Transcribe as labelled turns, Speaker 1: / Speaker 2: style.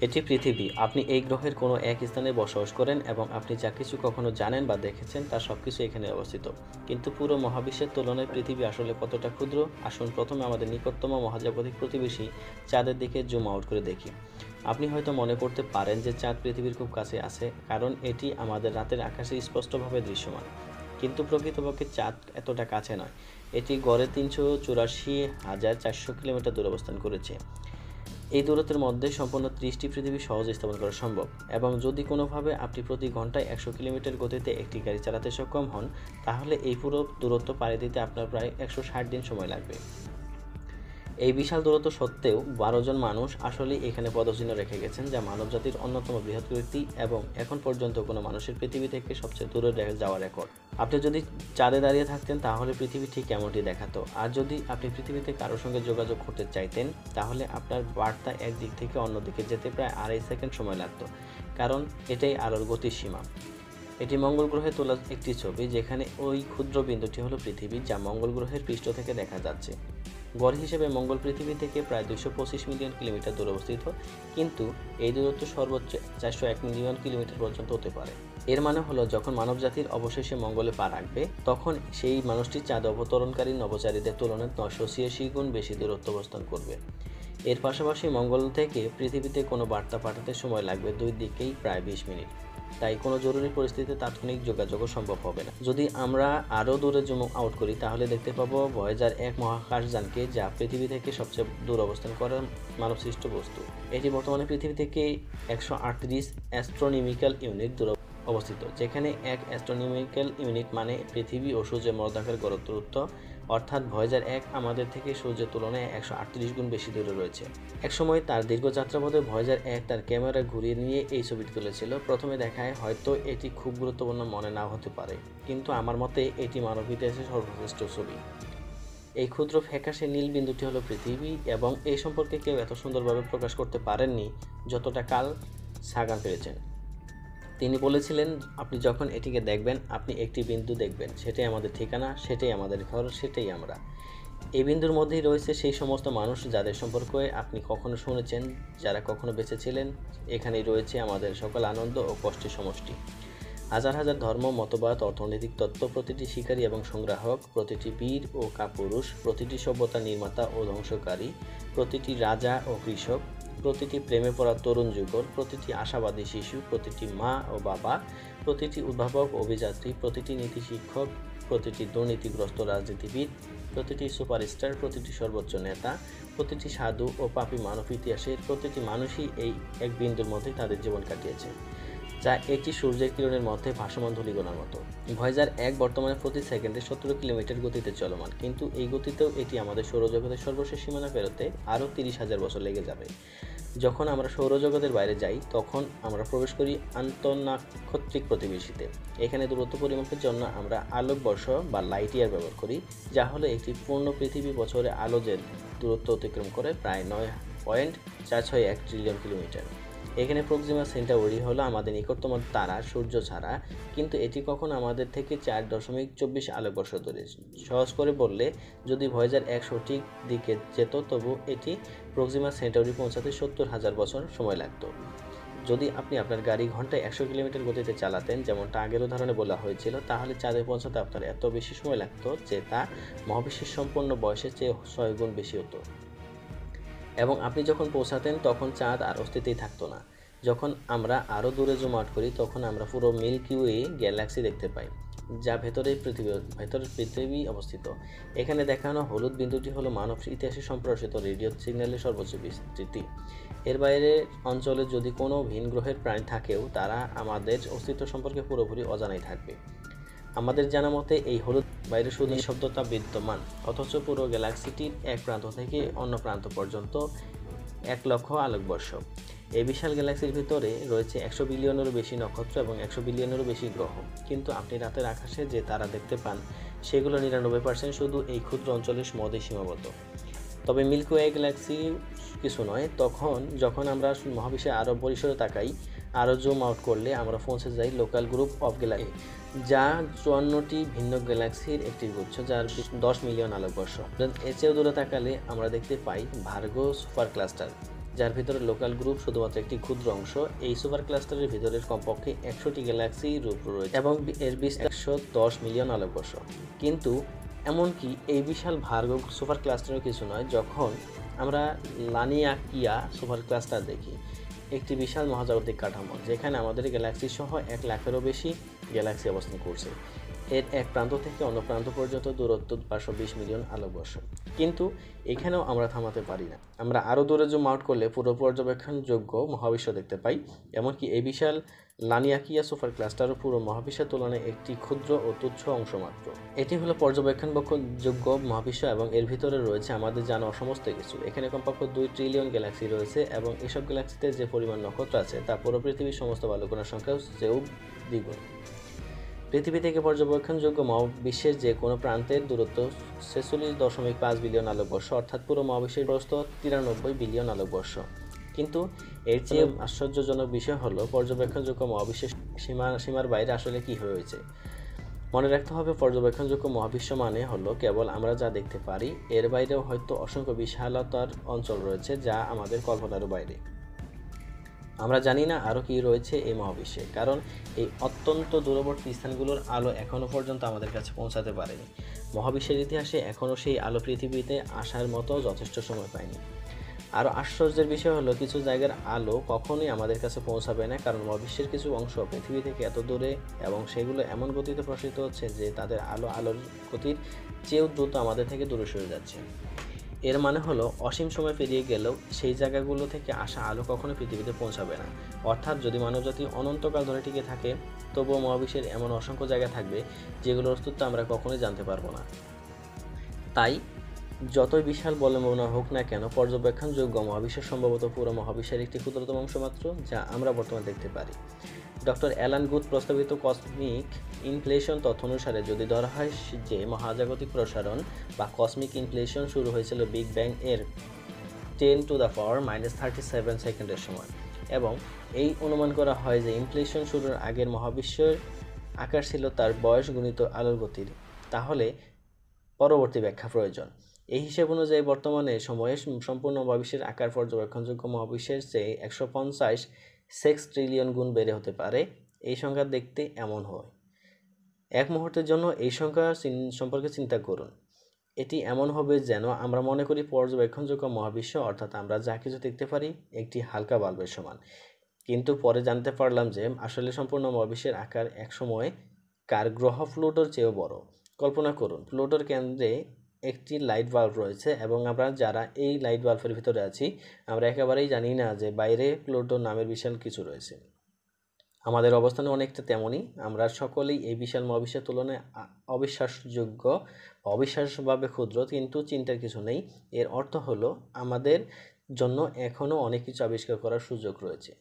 Speaker 1: এটি পৃথিবী। আপনি এই গ্রহের কোনো এক স্থানে বসবাস করেন এবং আপনি যা কিছু কখনো জানেন বা দেখেছেন তার সবকিছু এখানে অবস্থিত। কিন্তু পুরো মহাবিশ্বের তুলনায় পৃথিবী আসলে কতটা ক্ষুদ্র? আসুন প্রথমে আমাদের নিকটতম মহাজাগতিক প্রতিবেশী চাঁদের দিকে জুম আউট করে দেখি। আপনি হয়তো মনে করতে পারেন যে চাঁদ পৃথিবীর খুব কাছে আছে, কারণ এটি আমাদের রাতের আকাশে স্পষ্টভাবে দৃশ্যমান। কিন্তু প্রকৃতপক্ষে চাঁদ এতটা কাছে নয়। এটি গড়ে ৩৮৪,৪০০ কিলোমিটার দূরে অবস্থান করেছে। এই দূরত্বের মধ্যে সম্পূর্ণ ৩০টি পৃথিবী সহজে স্থাপন করা সম্ভব, এবং যদি কোনোভাবে আপনি প্রতি ঘন্টায় ১০০ কিলোমিটার গতিতে একটি গাড়ি চালাতে সক্ষম হন, তাহলে এই পুরো দূরত্ব পাড়ি দিতে আপনার প্রায় ১৬০ দিন সময় লাগবে। এই বিশাল দূরত্ব সত্ত্বেও ১২ জন মানুষ আসলেই এখানে পদচিহ্ন রেখে গেছেন, যা মানবজাতির অন্যতম বৃহৎ কীর্তি এবং এখন পর্যন্ত কোনো মানুষের পৃথিবী থেকে সবচেয়ে দূরে যাওয়া রেকর্ড। আপনি যদি চাঁদে দাঁড়িয়ে থাকতেন তাহলে পৃথিবী ঠিক কেমনটি দেখাতো, আর যদি আপনি পৃথিবীতে কারোর সঙ্গে যোগাযোগ করতে চাইতেন তাহলে আপনার বার্তা এক দিক থেকে অন্য দিকে যেতে প্রায় ২.৫ সেকেন্ড সময় লাগতো, কারণ এটাই আলোর গতির সীমা। এটি মঙ্গল গ্রহে তোলা একটি ছবি, যেখানে ওই ক্ষুদ্র বিন্দুটি হলো পৃথিবী, যা মঙ্গল গ্রহের পৃষ্ঠ থেকে দেখা যাচ্ছে। গড় হিসেবে মঙ্গল পৃথিবী থেকে প্রায় ২২৫ মিলিয়ন কিলোমিটার দূরে অবস্থিত, কিন্তু এই দূরত্ব সর্বোচ্চ ৪০১ মিলিয়ন কিলোমিটার পর্যন্ত হতে পারে। এর মানে হলো, যখন মানবজাতির অবশেষে মঙ্গলে পা রাখবে, তখন সেই মানুষটি চাঁদে অবতরণকারী নভোচারীদের তুলনায় ৯৮৬ গুণ বেশি দূরত্ব অবস্থান করবে। এর পাশাপাশি মঙ্গল থেকে পৃথিবীতে কোনো বার্তা পাঠাতে সময় লাগবে দুই দিকেই প্রায় ২০ মিনিট। তাই কোনো জরুরি পরিস্থিতিতে তাৎক্ষণিক যোগাযোগও সম্ভব হবে না। যদি আমরা আরও দূরে জুম আউট করি তাহলে দেখতে পাবো ভয়েজার-১ মহাকাশযানকে, যা পৃথিবী থেকে সবচেয়ে দূর অবস্থান করা মানবসৃষ্ট বস্তু। এটি বর্তমানে পৃথিবী থেকে ১৩৮ অ্যাস্ট্রোনমিক্যাল ইউনিট দূরে অবস্থিত, যেখানে ১ অ্যাস্ট্রোনমিক্যাল ইউনিট মানে পৃথিবী ও সূর্যের মধ্যকার দূরত্ব। অর্থাৎ ভয়েজার-১ আমাদের থেকে সূর্যের তুলনায় ১৩৮ গুণ বেশি দূরে রয়েছে। একসময় তার দীর্ঘ যাত্রাপথে ভয়েজার-১ তার ক্যামেরা ঘুরিয়ে নিয়ে এই ছবিটি তুলেছিল। প্রথমে দেখায় হয়তো এটি খুব গুরুত্বপূর্ণ মনে নাও হতে পারে, কিন্তু আমার মতে এটি মানব ইতিহাসের সর্বশ্রেষ্ঠ ছবি। এই ক্ষুদ্র ফ্যাকাশে নীল বিন্দুটি হলো পৃথিবী, এবং এই সম্পর্কে কেউ এত সুন্দরভাবে প্রকাশ করতে পারেননি যতটা কার্ল সাগান পেরেছেন। তিনি বলেছিলেন, আপনি যখন এটিকে দেখবেন, আপনি একটি বিন্দু দেখবেন, সেটাই আমাদের ঠিকানা, সেটাই আমাদের ঘর, সেটাই আমরা। এই বিন্দুর মধ্যেই রয়েছে সেই সমস্ত মানুষ যাদের সম্পর্কে আপনি কখনো শুনেছেন, যারা কখনো বেঁচে ছিলেন। এখানেই রয়েছে আমাদের সকল আনন্দ ও কষ্টের সমষ্টি। হাজার হাজার ধর্ম, মতবাদ, অর্থনৈতিক তত্ত্ব, প্রতিটি শিকারী এবং সংগ্রাহক, প্রতিটি বীর ও কাপুরুষ, প্রতিটি সভ্যতার নির্মাতা ও ধ্বংসকারী, প্রতিটি রাজা ও কৃষক, প্রতিটি প্রেমে পড়া তরুণ যুগল, প্রতিটি আশাবাদী শিশু, প্রতিটি মা ও বাবা, প্রতিটি উদ্ভাবক, অভিযাত্রী, প্রতিটি নীতি শিক্ষক, প্রতিটি দুর্নীতিগ্রস্ত রাজনীতিবিদ, প্রতিটি সুপারস্টার, প্রতিটি সর্বোচ্চ নেতা, প্রতিটি সাধু ও পাপী মানব ইতিহাসের প্রতিটি মানুষই এই এক বিন্দুর মধ্যে তাদের জীবন কাটিয়েছে, যা একটি সূর্যের কিরণের মধ্যে ভাসমান ধূলিকণার মতো। ভয়েজার-১ বর্তমানে প্রতি সেকেন্ডে ৭০ কিলোমিটার গতিতে চলমান, কিন্তু এই গতিতেও এটি আমাদের সৌরজগতের সর্বশেষ সীমানা পেরোতে আরও ৩০,০০০ বছর লেগে যাবে। যখন আমরা সৌরজগতের বাইরে যাই, তখন আমরা প্রবেশ করি আন্তঃনাক্ষত্রিক প্রতিবেশীতে। এখানে দূরত্ব পরিমাপের জন্য আমরা আলোকবর্ষ বা লাইট ইয়ার ব্যবহার করি, যা হলো একটি পূর্ণ পৃথিবী বছরে আলোর দূরত্ব অতিক্রম করে প্রায় ৯.৪৬১ ট্রিলিয়ন কিলোমিটার। এখানে প্রক্সিমা সেন্টাউরি হলো আমাদের নিকটতম তারা সূর্য ছাড়া, কিন্তু এটি কখন আমাদের থেকে ৪.২৪ আলোকবর্ষ দূরে। সহজ করে বললে, যদি ভয়েজার-১ সঠিক দিকে যেত, তবু এটি প্রক্সিমা সেন্টাউরি পৌঁছাতে ৭০,০০০ বছর সময় লাগত। যদি আপনি আপনার গাড়ি ঘন্টায় ১০০ কিলোমিটার গতিতে চালাতেন, যেমনটা আগের উদাহরণে বলা হয়েছিল, তাহলে চাঁদে পৌঁছাতে আপনার এত বেশি সময় লাগতো যে তা মহাবিশ্বের সম্পূর্ণ বয়সের চেয়ে ৬ গুণ বেশি হতো। এবং আপনি যখন পৌঁছাতেন তখন চাঁদ আর অস্তিত্বেই থাকতো না। যখন আমরা আরও দূরে জুম আউট করি, তখন আমরা পুরো মিল্কি ওয়ে গ্যালাক্সি দেখতে পাই, যা ভেতরের পৃথিবী অবস্থিত। এখানে দেখানো হলুদ বিন্দুটি হলো মানব ইতিহাসে সম্প্রসারিত রেডিও সিগন্যালের সর্বোচ্চ বিস্তৃতি। এর বাইরের অঞ্চলে যদি কোনো ভিন গ্রহের প্রাণী থাকেও, তারা আমাদের অস্তিত্ব সম্পর্কে পুরোপুরি অজানাই থাকবে। আমাদের জানা মতে এই হলুদ বাইরে শুধু নিঃশব্দতা বিদ্যমান, অথচ পুরো গ্যালাক্সিটির এক প্রান্ত থেকে অন্য প্রান্ত পর্যন্ত ১,০০,০০০ আলোকবর্ষ। এই বিশাল গ্যালাক্সির ভিতরে রয়েছে ১০০ বিলিয়নেরও বেশি নক্ষত্র এবং ১০০ বিলিয়নেরও বেশি গ্রহ, কিন্তু আপনি রাতের আকাশে যে তারা দেখতে পান, সেগুলো ৯৯% শুধু এই ক্ষুদ্র অঞ্চলের মধ্যেই সীমাবদ্ধ। তবে মিল্কি ওয়ে গ্যালাক্সি কিছু নয়। যখন আমরা মহাবিশ্বে আরও পরিসরে তাকাই, আরও জুম আউট করলে আমরা পৌঁছে যাই লোকাল গ্রুপ অফ গ্যালাক্সি, যা ৫৪টি ভিন্ন গ্যালাক্সির একটি গুচ্ছ, যার ১০ মিলিয়ন আলোকবর্ষ। এর চেয়েও দূরে তাকালে আমরা দেখতে পাই ভার্গো সুপার ক্লাস্টার, যার ভিতরে লোকাল গ্রুপ শুধুমাত্র একটি ক্ষুদ্র অংশ। এই সুপার ক্লাস্টারের ভিতরের কমপক্ষে 100টি গ্যালাক্সি রূপ রয়েছে এবং এর বিস্তার 110 মিলিয়ন আলোকবর্ষ। কিন্তু এমনকি এই বিশাল ভার্গ সুপার ক্লাস্টারও কিছু নয় যখন আমরা লানিয়াকিয়া সুপার ক্লাস্টার দেখি, একটি বিশাল মহাজাগতিক কাঠামো যেখানে আমাদের গ্যালাক্সি সহ 1 লাখেরও বেশি গ্যালাক্সি অবস্থান করছে। এর এক প্রান্ত থেকে অন্য প্রান্ত পর্যন্ত দূরত্ব 520 মিলিয়ন আলোকবর্ষ। কিন্তু এখানেও আমরা থামাতে পারি না, আমরা আরও দূরে জুম আউট করলে পুরো পর্যবেক্ষণযোগ্য মহাবিশ্ব দেখতে পাই। এমনকি এই বিশাল লানিয়াকিয়া সুপার ক্লাস্টারও পুরো মহাবিশ্বের তুলনায় একটি ক্ষুদ্র ও তুচ্ছ অংশ মাত্র। এটি হলো পর্যবেক্ষণযোগ্য মহাবিশ্ব এবং এর ভিতরে রয়েছে আমাদের জানা সমস্ত কিছু। এখানে কমপক্ষে 2 ট্রিলিয়ন গ্যালাক্সি রয়েছে এবং এসব গ্যালাক্সিতে যে পরিমাণ নক্ষত্র আছে তা পুরো পৃথিবীর সমস্ত বালুকণার সংখ্যাও চেয়েও দ্বিগুণ। পৃথিবী থেকে পর্যবেক্ষণযোগ্য মহাবিশ্বের যে কোনো প্রান্তের দূরত্ব 46.5 বিলিয়ন আলোকবর্ষ, অর্থাৎ পুরো মহাবিশ্বের প্রস্থ 93 বিলিয়ন আলোকবর্ষ। কিন্তু এর চেয়ে আশ্চর্যজনক বিষয় হলো পর্যবেক্ষণযোগ্য মহাবিশ্বের সীমার বাইরে আসলে কি হয়েছে। মনে রাখতে হবে, পর্যবেক্ষণযোগ্য মহাবিশ্ব মানে হলো কেবল আমরা যা দেখতে পারি, এর বাইরেও হয়তো অসংখ্য বিশালতার অঞ্চল রয়েছে যা আমাদের কল্পনারও বাইরে। আমরা জানি না আরও কী রয়েছে এই মহাবিশ্বে, কারণ এই অত্যন্ত দূরবর্তী স্থানগুলোর আলো এখনও পর্যন্ত আমাদের কাছে পৌঁছাতে পারেনি। মহাবিশ্বের ইতিহাসে এখনও সেই আলো পৃথিবীতে আসার মতো যথেষ্ট সময় পায়নি। আরও আশ্চর্যের বিষয় হলো কিছু জায়গার আলো কখনোই আমাদের কাছে পৌঁছাবে না, কারণ মহাবিশ্বের কিছু অংশ পৃথিবী থেকে এত দূরে এবং সেগুলো এমন গতিতে প্রসারিত হচ্ছে যে তাদের আলোর গতির চেয়েও দ্রুত আমাদের থেকে দূরে সরে যাচ্ছে। এর মানে হলো অসীম সময় পেরিয়ে গেলেও সেই জায়গাগুলো থেকে আসা আলো কখনো পৃথিবীতে পৌঁছাবে না। অর্থাৎ যদি মানবজাতি অনন্তকাল ধরে টিকে থাকে, তবুও মহাবিশ্বের এমন অসংখ্য জায়গা থাকবে যেগুলোর অস্তিত্ব আমরা কখনোই জানতে পারবো না। তাই যতই বিশাল বলে মনে হোক না কেন, পর্যবেক্ষণযোগ্য মহাবিশ্ব সম্ভবত পুরো মহাবিশ্বের একটি ক্ষুদ্রতম অংশ মাত্র যা আমরা বর্তমানে দেখতে পারি। ডক্টর অ্যালান গুথ প্রস্তাবিত কসমিক ইনফ্লেশন তথ্য অনুসারে যদি ধরা হয় যে মহাজাগতিক প্রসারণ বা কসমিক ইনফ্লেশন শুরু হয়েছিল বিগ ব্যাং এর 10⁻⁻37 সেকেন্ডের সময়, এবং এই অনুমান করা হয় যে ইনফ্লেশন শুরুর আগের মহাবিশ্বের আকার ছিল তার বয়স গুণিত আলোর গতির, তাহলে পরবর্তী ব্যাখ্যা প্রয়োজন। এই হিসেব অনুযায়ী বর্তমানে সময়ে সম্পূর্ণ মহাবিশ্বের আকার পর্যবেক্ষণযোগ্য মহাবিশ্বের চেয়ে 150 ট্রিলিয়ন গুণ বেড়ে হতে পারে। এই সংখ্যা দেখতে এমন হয়। এক মুহূর্তের জন্য এই সংখ্যা সম্পর্কে চিন্তা করুন। এটি এমন হবে যেন আমরা মনে করি পর্যবেক্ষণযোগ্য মহাবিশ্ব অর্থাৎ আমরা যা কিছু দেখতে পারি একটি হালকা বাল্বের সমান। কিন্তু পরে জানতে পারলাম যে আসলে সম্পূর্ণ মহাবিশ্বের আকার একসময় কার গ্রহ প্লুটোর চেয়েও বড়। কল্পনা করুন, প্লুটোর কেন্দ্রে একটি লাইট বাল্ব রয়েছে এবং আমরা যারা এই লাইট বাল্বের ভিতরে আছি আমরা একেবারেই জানি না যে বাইরে প্লুটো নামের বিশাল কিছু রয়েছে। আমাদের অবস্থানে অনেকটা তেমনই, আমরা সকলেই এই বিশাল মহাবিশ্বের তুলনায় অবিশ্বাস্যভাবে ক্ষুদ্র, কিন্তু চিন্তার কিছু নেই। এর অর্থ হলো আমাদের জন্য এখনও অনেক কিছু আবিষ্কার করার সুযোগ রয়েছে।